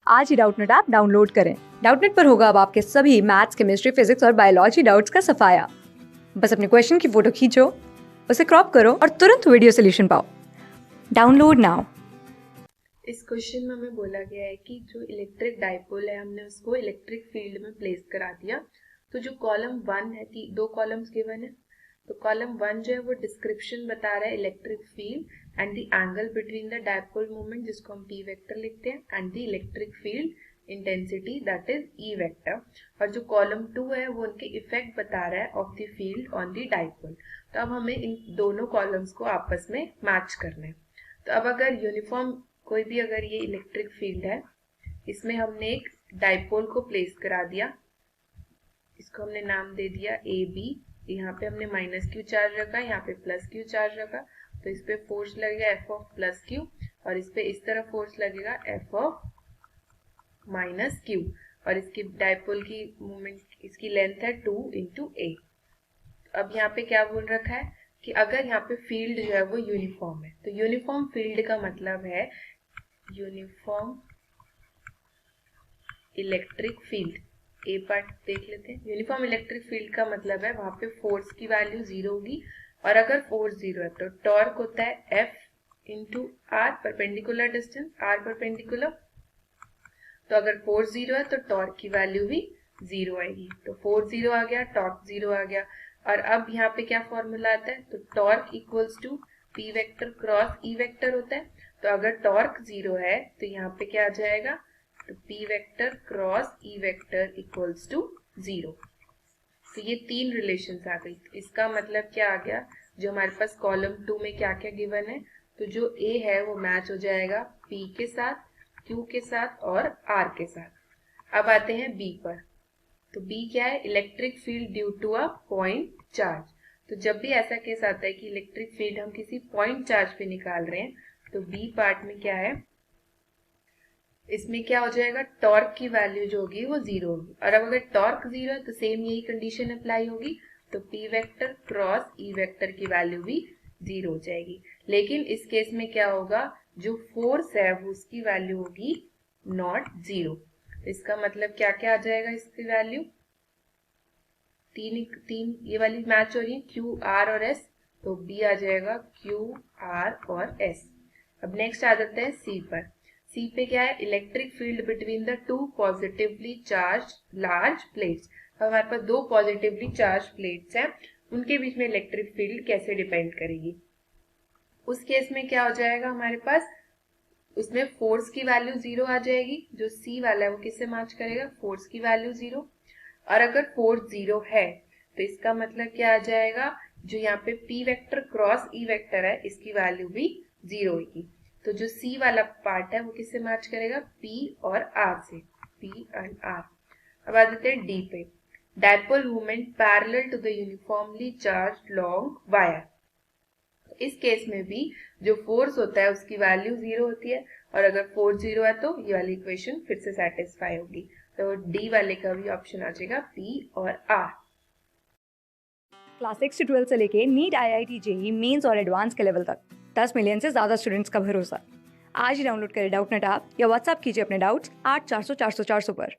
आज ही Doubtnut app download करें। Doubtnut पर होगा अब आपके सभी मैथ्स, केमिस्ट्री, फिजिक्स और बायोलॉजी डाउट्स का सफाया। बस अपने क्वेश्चन की फोटो खींचो, उसे क्रॉप करो और तुरंत वीडियो सोल्यूशन पाओ। Download now. इस क्वेश्चन में हमें बोला गया है कि जो इलेक्ट्रिक डाइपोल है हमने उसको इलेक्ट्रिक फील्ड में प्लेस करा दिया। तो जो कॉलम 1 है, दो कॉलम्स गिवन है। तो कॉलम 1 जो है वो डिस्क्रिप्शन बता रहा है electric field and the angle between the dipole moment, जिसको हम P वेक्टर लिखते हैं, and the electric field intensity that is E vector. और जो कॉलम 2 है वो उनके इफेक्ट बता रहा है of the field on the dipole. तो अब हमें इन दोनों कॉलम्स को आपस में मैच करना है। तो अब अगर यूनिफॉर्म कोई भी अगर ये इलेक्ट्रिक फील्ड है, इसमें हमने एक डाइपोल को प्लेस करा दिया, इसको हमने नाम दे दिया ए बी। यहाँ पे हमने माइनस क्यू चार्ज रखा, यहाँ पे प्लस क्यू चार्ज रखा। तो इस पे फोर्स लगेगा एफ ऑफ प्लस क्यू और इस पे इस तरह फोर्स लगेगा एफ ऑफ माइनस क्यू। और इसकी डाइपोल की मोमेंट, इसकी लेंथ है 2 इंटू ए। अब यहाँ पे क्या बोल रखा है कि अगर यहाँ पे फील्ड जो है वो यूनिफॉर्म है, तो यूनिफॉर्म फील्ड का मतलब है यूनिफॉर्म इलेक्ट्रिक फील्ड। ए पार्ट देख लेते हैं। यूनिफॉर्म इलेक्ट्रिक फील्ड का मतलब है वहां पे फोर्स की वैल्यू 0 होगी, और अगर फोर्स 0 है तो टॉर्क होता है F into R, perpendicular distance, R perpendicular. तो अगर फोर्स 0 है तो टॉर्क की वैल्यू भी 0 आएगी। तो फोर्स 0 आ गया, टॉर्क 0 आ गया। और अब यहाँ पे क्या फॉर्मूला आता है, तो torque equals to P vector cross E vector होता है। तो अगर टॉर्क 0 है तो यहाँ पे क्या आ जाएगा, तो P vector cross E vector equals to 0। तो ये तीन रिलेशंस आ गई। इसका मतलब क्या आ गया, जो हमारे पास कॉलम 2 में क्या क्या गिवन है, तो जो A है वो मैच हो जाएगा P के साथ, Q के साथ और R के साथ। अब आते हैं B पर। तो B क्या है, electric field due to a point charge. तो जब भी ऐसा केस आता है कि इलेक्ट्रिक फील्ड हम किसी पॉइंट चार्ज पे निकाल रहे हैं, तो B पार्ट में क्या है, इसमें क्या हो जाएगा, टॉर्क की वैल्यू जो होगी वो 0 होगी। और अब अगर टॉर्क 0 है तो सेम यही कंडीशन अप्लाई होगी, तो P vector cross E vector की वैल्यू भी 0 हो जाएगी। लेकिन इस केस में क्या होगा, जो फोर्स है वो उसकी वैल्यू होगी नॉट 0। इसका मतलब क्या क्या आ जाएगा, इसकी वैल्यू तीन ये वाली मैच हो रही है, Q R और S। तो B आ जाएगा Q R और S। अब नेक्स्ट आ जाता है C पर। C पे क्या है, electric field between the two positively charge large plates. अब हमारे पास दो पॉजिटिवली चार्ज प्लेट्स हैं, उनके बीच में इलेक्ट्रिक फील्ड कैसे डिपेंड करेगी। उस केस में क्या हो जाएगा हमारे पास, उसमें फोर्स की वैल्यू 0 आ जाएगी। जो C वाला है वो किससे मैच करेगा, फोर्स की वैल्यू 0। और अगर फोर्स 0 है तो इसका मतलब क्या आ जाएगा, जो यहाँ पे P vector cross E vector है इसकी वैल्यू भी 0 होगी। तो जो C वाला पार्ट है वो किससे मैच करेगा, P और R से, P एंड R। अब आ जाते हैं D पे। Dipole movement parallel to the uniformly charge long wire. इस केस में भी जो फोर्स होता है उसकी वैल्यू 0 होती है, और अगर फोर्स 0 है तो ये वाली इक्वेशन फिर से सेटिस्फाई होगी। तो डी वाले का भी ऑप्शन आ जाएगा P और R। क्लास 6 से 12 से लेके नीट, IIT, JEE मेंस और एडवांस के लेवल तक 10 मिलियन से ज्यादा स्टूडेंट्स का भरोसा। आज ही डाउनलोड करें डाउटनेट ऐप या व्हाट्सएप कीजिए अपने डाउट्स 8400 400 400 पर।